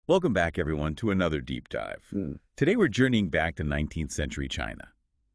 Welcome back, everyone, to another deep dive. Mm. Today, we're journeying back to 19th century China.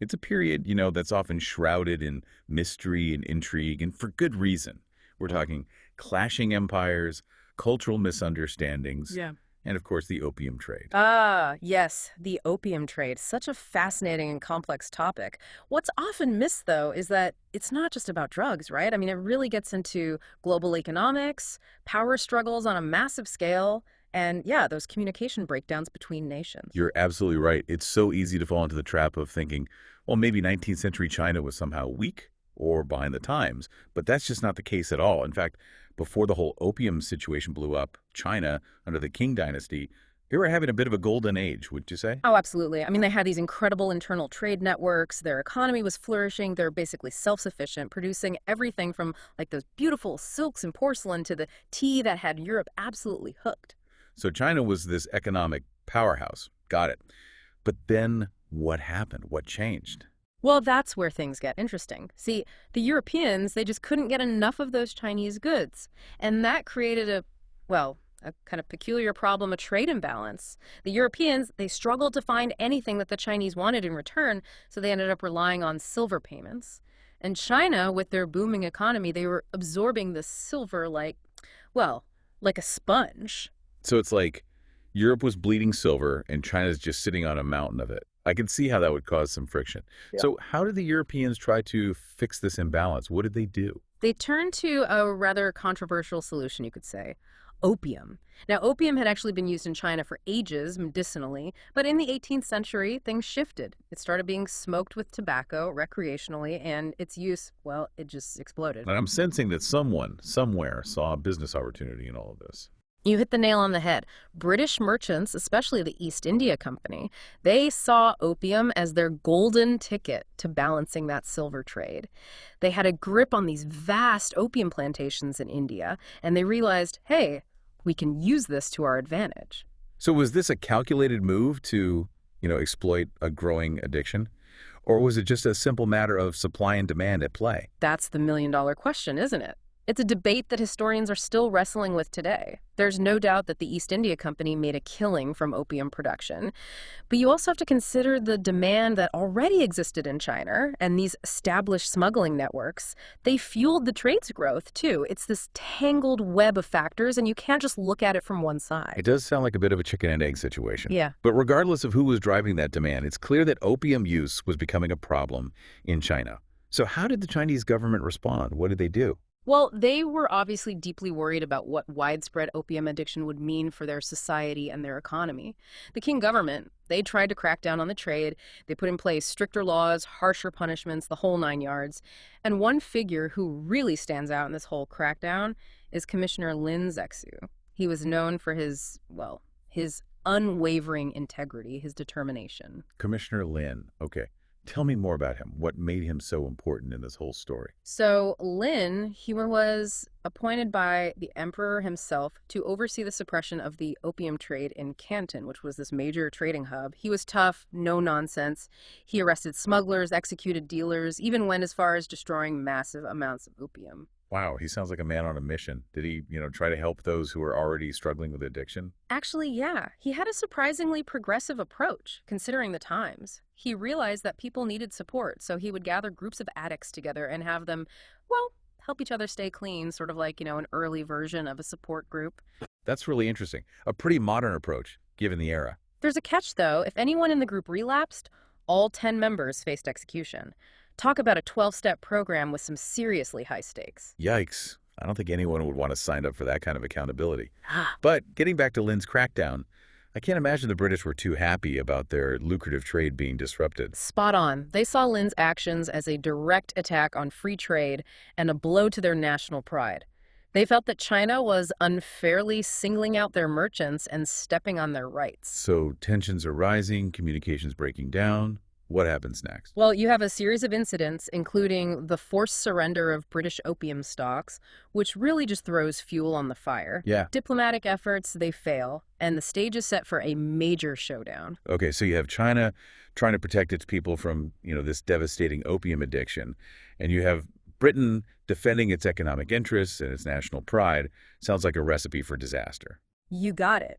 It's a period, that's often shrouded in mystery and intrigue, and for good reason. We're talking clashing empires, cultural misunderstandings, Yeah. and, of course, the opium trade. Ah, yes, the opium trade. Such a fascinating and complex topic. What's often missed, though, is that it's not just about drugs, right? I mean, it really gets into global economics, power struggles on a massive scale, and yeah, those communication breakdowns between nations. You're absolutely right. It's so easy to fall into the trap of thinking, well, maybe 19th century China was somehow weak or behind the times, but that's just not the case at all. In fact, before the whole opium situation blew up, China, under the Qing dynasty, they were having a bit of a golden age, would you say? Oh, absolutely. I mean, they had these incredible internal trade networks. Their economy was flourishing. They're basically self-sufficient, producing everything from like those beautiful silks and porcelain to the tea that had Europe absolutely hooked. So China was this economic powerhouse. Got it. But then what happened? What changed? Well, that's where things get interesting. See, the Europeans, they just couldn't get enough of those Chinese goods. And that created a kind of peculiar problem, a trade imbalance. The Europeans, they struggled to find anything that the Chinese wanted in return, so they ended up relying on silver payments. And China, with their booming economy, they were absorbing the silver like a sponge. So it's like Europe was bleeding silver and China's just sitting on a mountain of it. I can see how that would cause some friction. Yeah. So how did the Europeans try to fix this imbalance? What did they do? They turned to a rather controversial solution, you could say, opium. Now, opium had actually been used in China for ages medicinally, but in the 18th century, things shifted. It started being smoked with tobacco recreationally, and its use, well, it just exploded. And I'm sensing that someone, somewhere, saw a business opportunity in all of this. You hit the nail on the head. British merchants, especially the East India Company, they saw opium as their golden ticket to balancing that silver trade. They had a grip on these vast opium plantations in India, and they realized, hey, we can use this to our advantage. So was this a calculated move to, exploit a growing addiction? Or was it just a simple matter of supply and demand at play? That's the million-dollar question, isn't it? It's a debate that historians are still wrestling with today. There's no doubt that the East India Company made a killing from opium production. But you also have to consider the demand that already existed in China, and these established smuggling networks, they fueled the trade's growth, too. It's this tangled web of factors, and you can't just look at it from one side. It does sound like a bit of a chicken and egg situation. Yeah. But regardless of who was driving that demand, it's clear that opium use was becoming a problem in China. So how did the Chinese government respond? What did they do? Well, they were obviously deeply worried about what widespread opium addiction would mean for their society and their economy. The Qing government, they tried to crack down on the trade. They put in place stricter laws, harsher punishments, the whole nine yards. And one figure who really stands out in this whole crackdown is Commissioner Lin Zexu. He was known for his unwavering integrity, his determination. Commissioner Lin. Okay. Tell me more about him. What made him so important in this whole story? So Lin, he was appointed by the emperor himself to oversee the suppression of the opium trade in Canton, which was this major trading hub. He was tough, no nonsense. He arrested smugglers, executed dealers, even went as far as destroying massive amounts of opium. Wow, he sounds like a man on a mission. Did he, try to help those who are already struggling with addiction? Actually, yeah, he had a surprisingly progressive approach, considering the times. He realized that people needed support, so he would gather groups of addicts together and have them, help each other stay clean, sort of like, an early version of a support group. That's really interesting. A pretty modern approach, given the era. There's a catch, though. If anyone in the group relapsed, all 10 members faced execution. Talk about a 12-step program with some seriously high stakes. Yikes. I don't think anyone would want to sign up for that kind of accountability. But getting back to Lin's crackdown, I can't imagine the British were too happy about their lucrative trade being disrupted. Spot on. They saw Lin's actions as a direct attack on free trade and a blow to their national pride. They felt that China was unfairly singling out their merchants and stepping on their rights. So tensions are rising, communications breaking down. What happens next? Well, you have a series of incidents, including the forced surrender of British opium stocks, which really just throws fuel on the fire. Yeah. Diplomatic efforts, they fail, and the stage is set for a major showdown. Okay, so you have China trying to protect its people from, this devastating opium addiction, and you have Britain defending its economic interests and its national pride. Sounds like a recipe for disaster. You got it.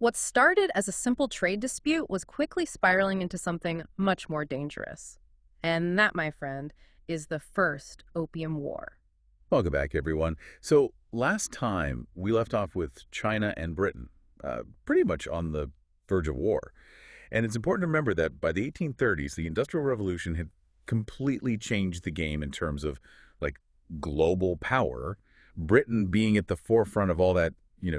What started as a simple trade dispute was quickly spiraling into something much more dangerous. And that, my friend, is the First Opium War. Welcome back, everyone. So last time we left off with China and Britain, pretty much on the verge of war. And it's important to remember that by the 1830s, the Industrial Revolution had completely changed the game in terms of like global power. Britain being at the forefront of all that,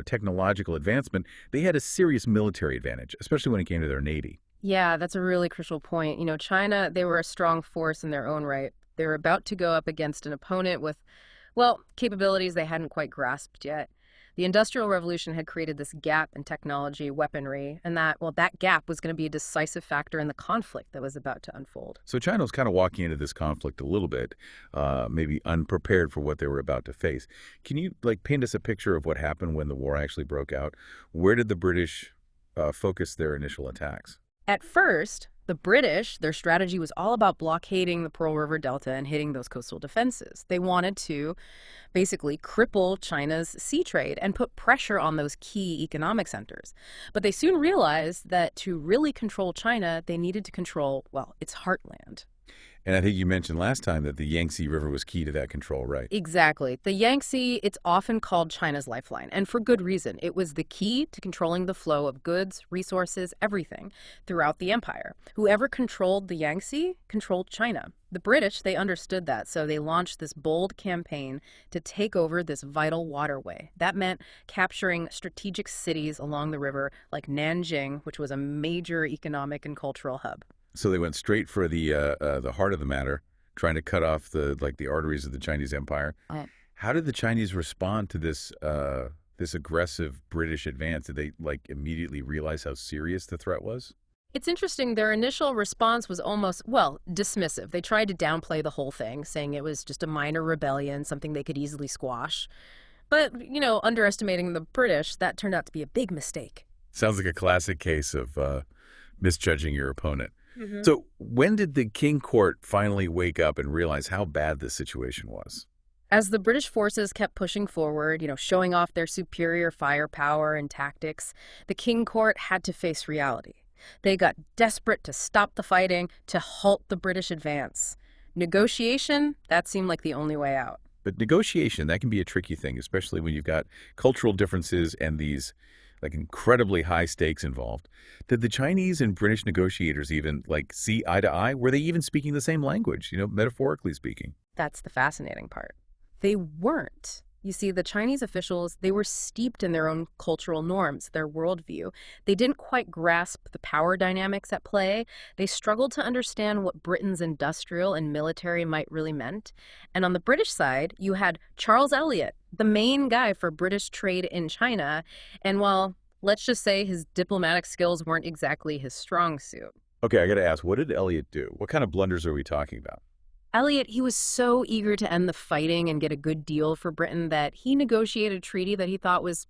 technological advancement, they had a serious military advantage, especially when it came to their navy. Yeah, that's a really crucial point. China, they were a strong force in their own right. They were about to go up against an opponent with, well, capabilities they hadn't quite grasped yet. The Industrial Revolution had created this gap in technology, weaponry, and that gap was going to be a decisive factor in the conflict that was about to unfold. So China was kind of walking into this conflict a little bit, maybe unprepared for what they were about to face. Can you paint us a picture of what happened when the war actually broke out? Where did the British focus their initial attacks? At first, the British, their strategy was all about blockading the Pearl River Delta and hitting those coastal defenses. They wanted to basically cripple China's sea trade and put pressure on those key economic centers. But they soon realized that to really control China, they needed to control, well, its heartland. And I think you mentioned last time that the Yangtze River was key to that control, right? Exactly. The Yangtze, it's often called China's lifeline, and for good reason. It was the key to controlling the flow of goods, resources, everything throughout the empire. Whoever controlled the Yangtze controlled China. The British, they understood that, so they launched this bold campaign to take over this vital waterway. That meant capturing strategic cities along the river like Nanjing, which was a major economic and cultural hub. So they went straight for the heart of the matter, trying to cut off the arteries of the Chinese Empire. How did the Chinese respond to this aggressive British advance? Did they immediately realize how serious the threat was? It's interesting, their initial response was almost, well, dismissive. They tried to downplay the whole thing, saying it was just a minor rebellion, something they could easily squash. But, underestimating the British, that turned out to be a big mistake. Sounds like a classic case of misjudging your opponent. Hmm. So when did the King Court finally wake up and realize how bad the situation was? As the British forces kept pushing forward, showing off their superior firepower and tactics, the King Court had to face reality. They got desperate to stop the fighting, to halt the British advance. Negotiation, that seemed like the only way out. But negotiation, that can be a tricky thing, especially when you've got cultural differences and these incredibly high stakes involved. Did the Chinese and British negotiators even see eye to eye? Were they even speaking the same language, metaphorically speaking? That's the fascinating part. They weren't. You see, the Chinese officials, they were steeped in their own cultural norms, their worldview. They didn't quite grasp the power dynamics at play. They struggled to understand what Britain's industrial and military might really meant. And on the British side, you had Charles Elliot, the main guy for British trade in China. And while, let's just say his diplomatic skills weren't exactly his strong suit. Okay, I got to ask, what did Elliot do? What kind of blunders are we talking about? Elliot, he was so eager to end the fighting and get a good deal for Britain that he negotiated a treaty that he thought was,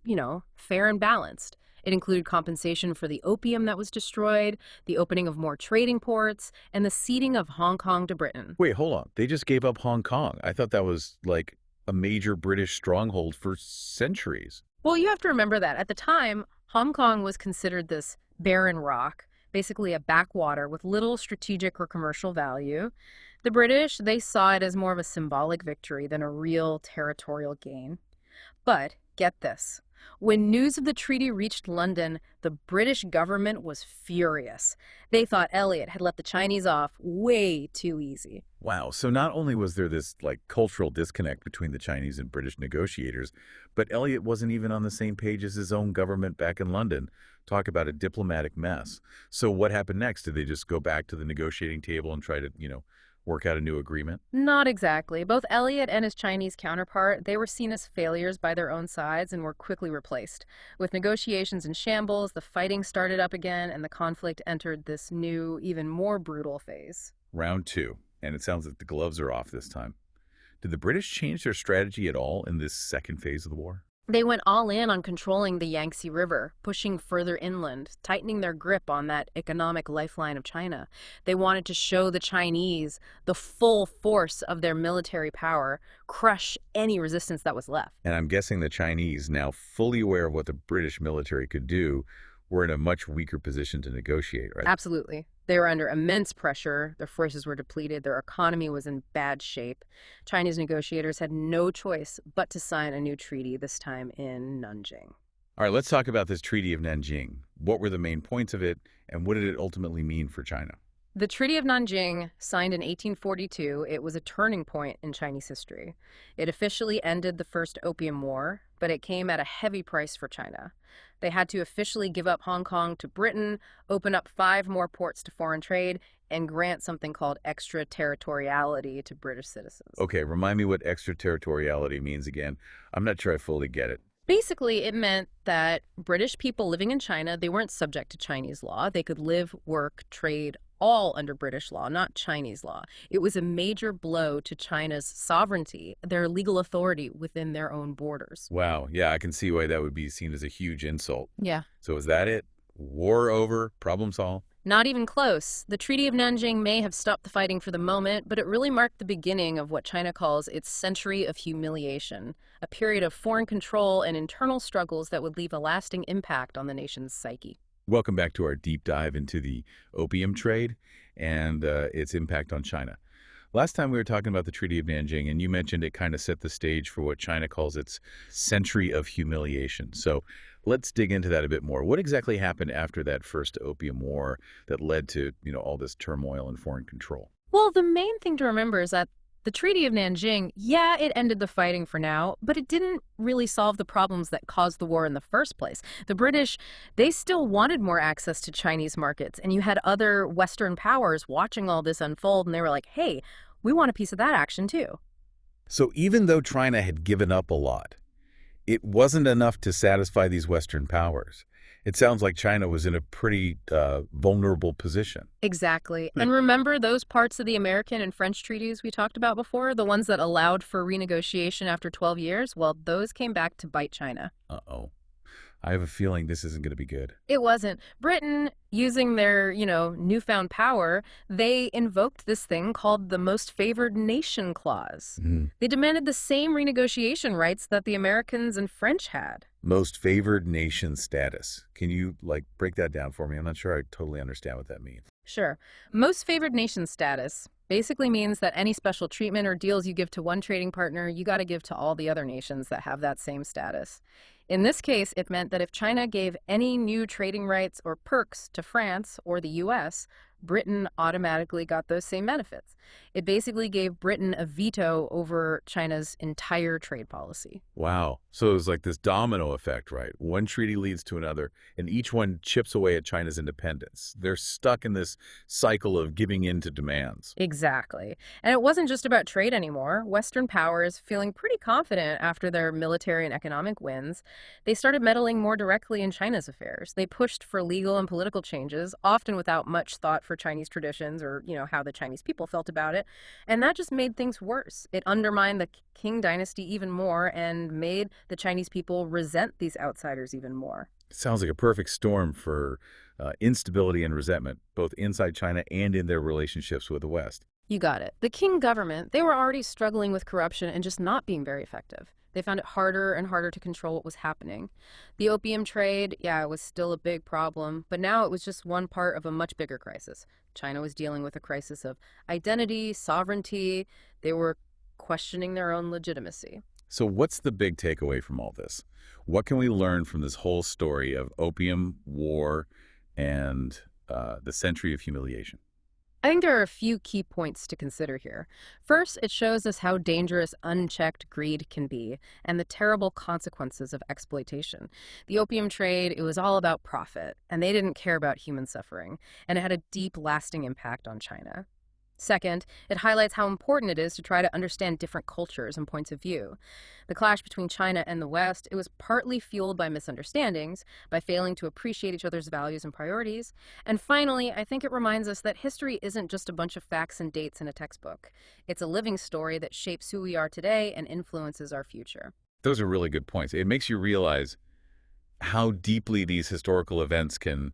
fair and balanced. It included compensation for the opium that was destroyed, the opening of more trading ports, and the ceding of Hong Kong to Britain. Wait, hold on. They just gave up Hong Kong. I thought that was a major British stronghold for centuries. Well, you have to remember that at the time, Hong Kong was considered this barren rock, basically a backwater with little strategic or commercial value. The British, they saw it as more of a symbolic victory than a real territorial gain. But get this. When news of the treaty reached London, the British government was furious. They thought Elliot had let the Chinese off way too easy. Wow. So not only was there this cultural disconnect between the Chinese and British negotiators, but Elliot wasn't even on the same page as his own government back in London. Talk about a diplomatic mess. So what happened next? Did they just go back to the negotiating table and try to, work out a new agreement? Not exactly. Both Elliot and his Chinese counterpart, they were seen as failures by their own sides and were quickly replaced. With negotiations in shambles, the fighting started up again and the conflict entered this new, even more brutal phase. Round two. And it sounds like the gloves are off this time. Did the British change their strategy at all in this second phase of the war? They went all in on controlling the Yangtze River, pushing further inland, tightening their grip on that economic lifeline of China. They wanted to show the Chinese the full force of their military power, crush any resistance that was left. And I'm guessing the Chinese, now fully aware of what the British military could do, were in a much weaker position to negotiate, right? Absolutely. They were under immense pressure. Their forces were depleted. Their economy was in bad shape. Chinese negotiators had no choice but to sign a new treaty, this time in Nanjing. All right, let's talk about this Treaty of Nanjing. What were the main points of it, and what did it ultimately mean for China? The Treaty of Nanjing, signed in 1842, it was a turning point in Chinese history. It officially ended the First Opium War, but it came at a heavy price for China. They had to officially give up Hong Kong to Britain, open up 5 more ports to foreign trade, and grant something called extraterritoriality to British citizens. Okay, remind me what extraterritoriality means again. I'm not sure I fully get it. Basically, it meant that British people living in China, they weren't subject to Chinese law. They could live, work, trade, all under British law, not Chinese law. It was a major blow to China's sovereignty, their legal authority within their own borders. Wow, yeah, I can see why that would be seen as a huge insult. Yeah. So is that it? War over? Problem solved? Not even close. The Treaty of Nanjing may have stopped the fighting for the moment, but it really marked the beginning of what China calls its century of humiliation, a period of foreign control and internal struggles that would leave a lasting impact on the nation's psyche. Welcome back to our deep dive into the opium trade and its impact on China. Last time we were talking about the Treaty of Nanjing, and you mentioned it kind of set the stage for what China calls its century of humiliation. So let's dig into that a bit more. What exactly happened after that first Opium War that led to, all this turmoil and foreign control? Well, the main thing to remember is that the Treaty of Nanjing, yeah, it ended the fighting for now, but it didn't really solve the problems that caused the war in the first place. The British, they still wanted more access to Chinese markets, and you had other Western powers watching all this unfold, and they were like, hey, we want a piece of that action too. So even though China had given up a lot, it wasn't enough to satisfy these Western powers. It sounds like China was in a pretty vulnerable position. Exactly. And remember those parts of the American and French treaties we talked about before, the ones that allowed for renegotiation after 12 years? Well, those came back to bite China. Uh-oh. I have a feeling this isn't going to be good. It wasn't. Britain, using their, newfound power, they invoked this thing called the Most Favored Nation Clause. They demanded the same renegotiation rights that the Americans and French had. Most favored nation status. Can you, break that down for me? I'm not sure I totally understand what that means. Sure. Most Favored Nation status basically means that any special treatment or deals you give to one trading partner, you got to give to all the other nations that have that same status. In this case, it meant that if China gave any new trading rights or perks to France or the U.S., Britain automatically got those same benefits. It basically gave Britain a veto over China's entire trade policy. Wow. So it was like this domino effect, right? One treaty leads to another, and each one chips away at China's independence. They're stuck in this cycle of giving in to demands. Exactly. And it wasn't just about trade anymore. Western powers, feeling pretty confident after their military and economic wins, they started meddling more directly in China's affairs. They pushed for legal and political changes, often without much thought for Chinese traditions or, how the Chinese people felt about it. And that just made things worse. It undermined the Qing dynasty even more and made the Chinese people resent these outsiders even more. Sounds like a perfect storm for instability and resentment, both inside China and in their relationships with the West. You got it. The Qing government, they were already struggling with corruption and just not being very effective. They found it harder and harder to control what was happening. The opium trade, yeah, it was still a big problem, but now it was just one part of a much bigger crisis. China was dealing with a crisis of identity, sovereignty. They were questioning their own legitimacy. So what's the big takeaway from all this? What can we learn from this whole story of opium, war, and the century of humiliation? I think there are a few key points to consider here. First, it shows us how dangerous unchecked greed can be and the terrible consequences of exploitation. The opium trade, it was all about profit, and they didn't care about human suffering, and it had a deep, lasting impact on China. Second, it highlights how important it is to try to understand different cultures and points of view. The clash between China and the West, it was partly fueled by misunderstandings, by failing to appreciate each other's values and priorities. And finally, I think it reminds us that history isn't just a bunch of facts and dates in a textbook. It's a living story that shapes who we are today and influences our future. Those are really good points. It makes you realize how deeply these historical events can,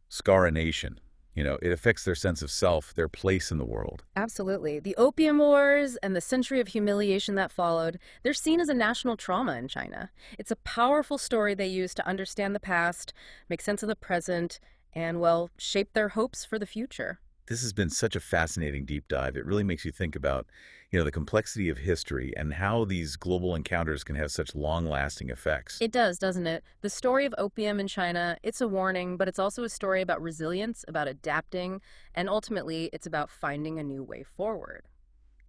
scar a nation. It affects their sense of self, their place in the world. Absolutely. The Opium Wars and the century of humiliation that followed, they're seen as a national trauma in China. It's a powerful story they use to understand the past, make sense of the present, and, well, shape their hopes for the future. This has been such a fascinating deep dive. It really makes you think about, the complexity of history and how these global encounters can have such long-lasting effects. It does, doesn't it? The story of opium in China, it's a warning, but it's also a story about resilience, about adapting, and ultimately, it's about finding a new way forward.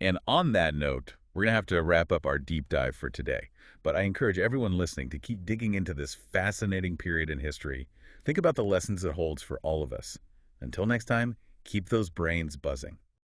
And on that note, we're going to have to wrap up our deep dive for today. But I encourage everyone listening to keep digging into this fascinating period in history. Think about the lessons it holds for all of us. Until next time, keep those brains buzzing.